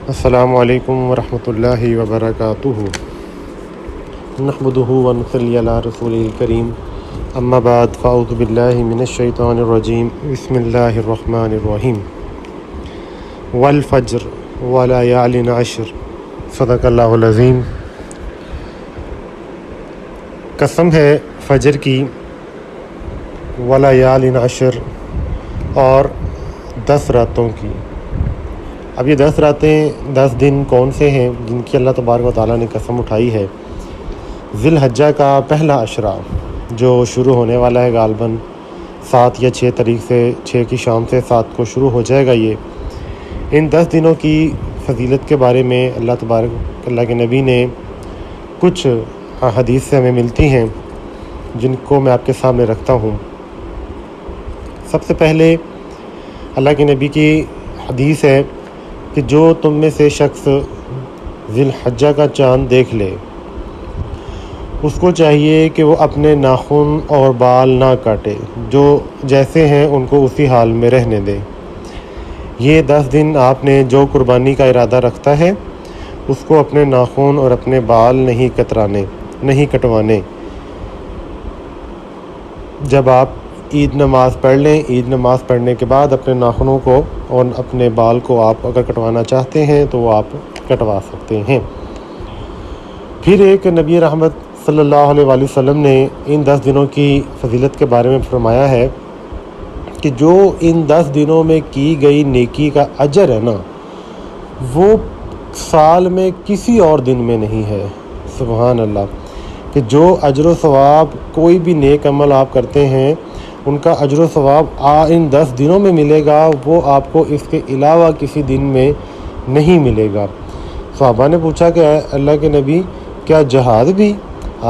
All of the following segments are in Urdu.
السلام علیکم ورحمۃ اللہ وبرکاتہ نحمدہ ونصلی علی رسول الکریم اما بعد فاعوذ باللہ من الشیطان الرجیم بسم اللہ الرحمن الرحیم والفجر ولیال عشر صدق اللہ العظیم۔ قسم ہے فجر کی، ولیال عشر، اور 10 راتوں کی۔ اب یہ 10 راتیں 10 دن کون سے ہیں جن کی اللہ تبارک و تعالیٰ نے قسم اٹھائی ہے؟ ذی الحجہ کا پہلا عشرہ جو شروع ہونے والا ہے غالباً 7 یا 6 تاریخ سے، 6 کی شام سے 7 کو شروع ہو جائے گا۔ ان 10 دنوں کی فضیلت کے بارے میں اللہ کے نبی نے کچھ حدیث سے ہمیں ملتی ہیں جن کو میں آپ کے سامنے رکھتا ہوں۔ سب سے پہلے اللہ کے نبی کی حدیث ہے کہ جو تم میں سے شخص ذی الحجہ کا چاند دیکھ لے، اس کو چاہیے کہ وہ اپنے ناخن اور بال نہ کاٹے، جو جیسے ہیں ان کو اسی حال میں رہنے دے۔ یہ 10 دن آپ نے جو قربانی کا ارادہ رکھتا ہے اس کو اپنے ناخن اور اپنے بال نہیں کٹوانے۔ جب آپ عید نماز پڑھ لیں، عید نماز پڑھنے کے بعد اپنے ناخنوں کو اور اپنے بال کو آپ اگر کٹوانا چاہتے ہیں تو وہ آپ کٹوا سکتے ہیں۔ پھر ایک نبی رحمت صلی اللہ علیہ وآلہ وسلم نے ان 10 دنوں کی فضیلت کے بارے میں فرمایا ہے کہ جو ان 10 دنوں میں کی گئی نیکی کا اجر ہے نا، وہ سال میں کسی اور دن میں نہیں ہے۔ سبحان اللہ! کہ جو اجر و ثواب کوئی بھی نیک عمل آپ کرتے ہیں ان کا اجر و ثواب ان 10 دنوں میں ملے گا، وہ آپ کو اس کے علاوہ کسی دن میں نہیں ملے گا۔ صحابہ نے پوچھا کہ اللہ کے نبی کیا جہاد بھی؟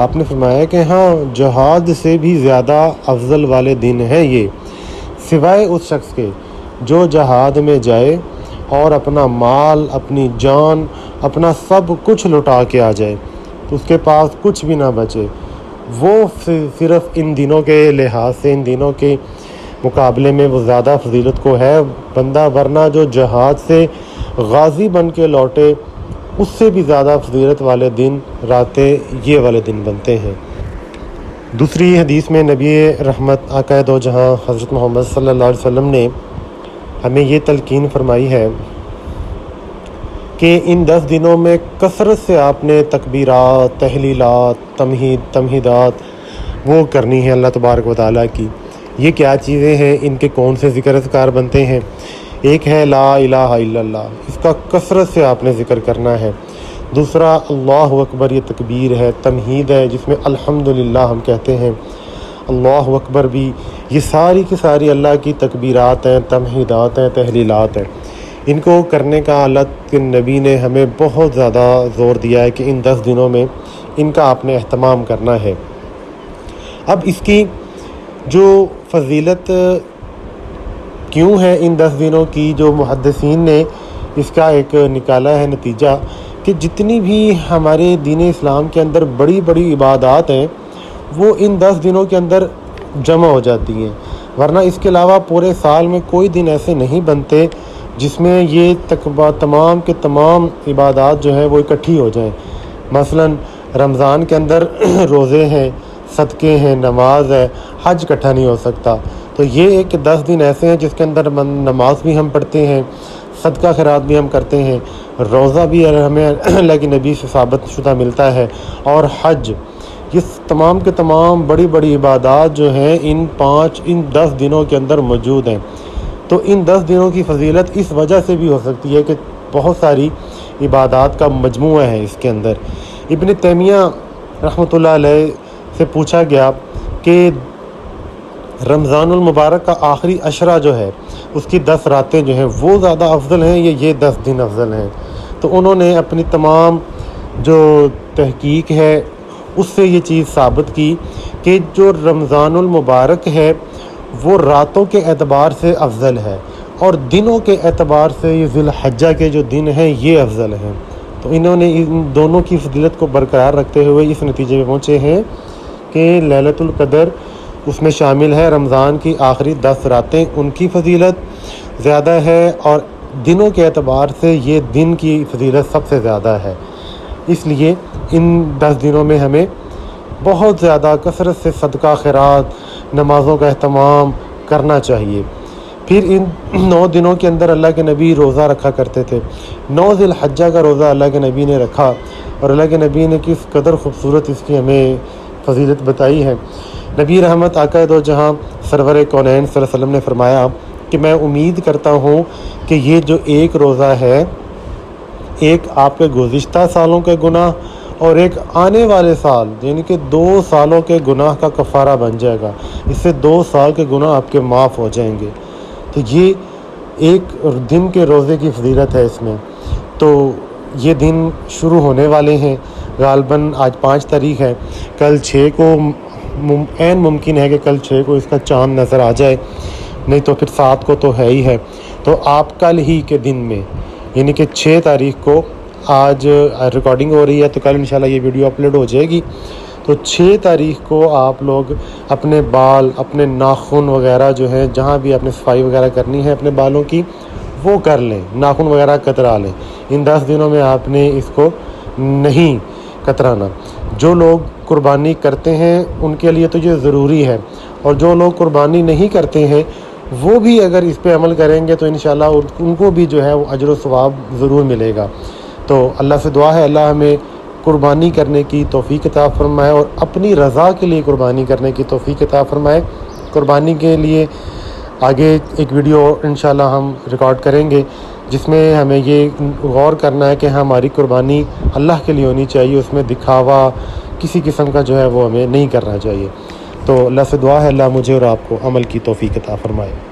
آپ نے فرمایا کہ ہاں، جہاد سے بھی زیادہ افضل والے دن ہیں یہ، سوائے اس شخص کے جو جہاد میں جائے اور اپنا مال، اپنی جان، اپنا سب کچھ لٹا کے آ جائے تو اس کے پاس کچھ بھی نہ بچے۔ وہ صرف ان دنوں کے لحاظ سے، ان دنوں کے مقابلے میں وہ زیادہ فضیلت کو ہے بندہ، ورنہ جو جہاد سے غازی بن کے لوٹے اس سے بھی زیادہ فضیلت والے دن، راتیں یہ والے دن بنتے ہیں۔ دوسری حدیث میں نبی رحمت آقا دو جہاں حضرت محمد صلی اللہ علیہ وسلم نے ہمیں یہ تلقین فرمائی ہے کہ ان 10 دنوں میں کثرت سے آپ نے تکبیرات، تحلیلات، تمہیدات وہ کرنی ہے اللہ تبارک و تعالیٰ کی۔ یہ کیا چیزیں ہیں؟ ان کے کون سے ذکر اذکار بنتے ہیں؟ ایک ہے لا الہ الا اللہ، اس کا کثرت سے آپ نے ذکر کرنا ہے۔ دوسرا اللہ اکبر، یہ تکبیر ہے، تمہید ہے جس میں الحمدللہ ہم کہتے ہیں، اللہ اکبر بھی، یہ ساری کی ساری اللہ کی تکبیرات ہیں، تمہیدات ہیں، تحلیلات ہیں۔ ان کو کرنے کا اللہ کے نبی نے ہمیں بہت زیادہ زور دیا ہے کہ ان 10 دنوں میں ان کا آپ نے اہتمام کرنا ہے۔ اب اس کی جو فضیلت کیوں ہے ان 10 دنوں کی، جو محدثین نے اس کا ایک نکالا ہے نتیجہ کہ جتنی بھی ہمارے دین اسلام کے اندر بڑی بڑی عبادات ہیں وہ ان 10 دنوں کے اندر جمع ہو جاتی ہیں، ورنہ اس کے علاوہ پورے سال میں کوئی دن ایسے نہیں بنتے جس میں یہ تمام کے تمام عبادات جو ہیں وہ اکٹھی ہو جائیں۔ مثلا رمضان کے اندر روزے ہیں، صدقے ہیں، نماز ہے، حج اکٹھا نہیں ہو سکتا۔ تو یہ ایک 10 دن ایسے ہیں جس کے اندر نماز بھی ہم پڑھتے ہیں، صدقہ خیرات بھی ہم کرتے ہیں، روزہ بھی ہمیں اللہ کے نبی سے ثابت شدہ ملتا ہے، اور حج۔ یہ تمام کے تمام بڑی بڑی عبادات جو ہیں ان 10 دنوں کے اندر موجود ہیں۔ تو ان 10 دنوں کی فضیلت اس وجہ سے بھی ہو سکتی ہے کہ بہت ساری عبادات کا مجموعہ ہے اس کے اندر۔ ابن تیمیہ رحمۃ اللہ علیہ سے پوچھا گیا کہ رمضان المبارک کا آخری عشرہ جو ہے اس کی 10 راتیں جو ہیں وہ زیادہ افضل ہیں یا یہ 10 دن افضل ہیں؟ تو انہوں نے اپنی تمام جو تحقیق ہے اس سے یہ چیز ثابت کی کہ جو رمضان المبارک ہے وہ راتوں کے اعتبار سے افضل ہے، اور دنوں کے اعتبار سے یہ ذی الحجہ کے جو دن ہیں یہ افضل ہیں۔ تو انہوں نے ان دونوں کی فضیلت کو برقرار رکھتے ہوئے اس نتیجے پہ پہنچے ہیں کہ لیلۃ القدر اس میں شامل ہے، رمضان کی آخری 10 راتیں ان کی فضیلت زیادہ ہے، اور دنوں کے اعتبار سے یہ دن کی فضیلت سب سے زیادہ ہے، اس لیے ان 10 دنوں میں ہمیں بہت زیادہ کثرت سے صدقہ خیرات، نمازوں کا اہتمام کرنا چاہیے۔ پھر ان 9 دنوں کے اندر اللہ کے نبی روزہ رکھا کرتے تھے۔ 9 ذی الحجہ کا روزہ اللہ کے نبی نے رکھا، اور اللہ کے نبی نے کس قدر خوبصورت اس کی ہمیں فضیلت بتائی ہے۔ نبی رحمت آقا دو جہاں سرور کونین صلی اللہ علیہ وسلم نے فرمایا کہ میں امید کرتا ہوں کہ یہ جو ایک روزہ ہے، ایک آپ کے گزشتہ سالوں کے گناہ اور ایک آنے والے سال یعنی کہ 2 سالوں کے گناہ کا کفارہ بن جائے گا، اس سے 2 سال کے گناہ آپ کے معاف ہو جائیں گے۔ تو یہ ایک دن کے روزے کی فضیلت ہے اس میں۔ تو یہ دن شروع ہونے والے ہیں، غالباً آج 5 تاریخ ہے، کل 6 کو عین ممکن ہے کہ کل 6 کو اس کا چاند نظر آ جائے، نہیں تو پھر 7 کو تو ہے ہی ہے۔ تو آپ کل ہی کے دن میں یعنی کہ 6 تاریخ کو، آج ریکارڈنگ ہو رہی ہے تو کل انشاءاللہ یہ ویڈیو اپلوڈ ہو جائے گی، تو 6 تاریخ کو آپ لوگ اپنے بال، اپنے ناخن وغیرہ جو ہے، جہاں بھی آپ نے صفائی وغیرہ کرنی ہے اپنے بالوں کی وہ کر لیں، ناخن وغیرہ کترا لیں۔ ان 10 دنوں میں آپ نے اس کو نہیں کترانا۔ جو لوگ قربانی کرتے ہیں ان کے لیے تو یہ ضروری ہے، اور جو لوگ قربانی نہیں کرتے ہیں وہ بھی اگر اس پہ عمل کریں گے تو انشاءاللہ ان کو بھی جو ہے وہ اجر و ثواب ضرور ملے گا۔ تو اللہ سے دعا ہے اللہ ہمیں قربانی کرنے کی توفیق عطا فرمائے، اور اپنی رضا کے لیے قربانی کرنے کی توفیق عطا فرمائے۔ قربانی کے لیے آگے ایک ویڈیو انشاءاللہ ہم ریکارڈ کریں گے جس میں ہمیں یہ غور کرنا ہے کہ ہماری قربانی اللہ کے لیے ہونی چاہیے، اس میں دکھاوا کسی قسم کا جو ہے وہ ہمیں نہیں کرنا چاہیے۔ تو اللہ سے دعا ہے اللہ مجھے اور آپ کو عمل کی توفیق عطا فرمائے۔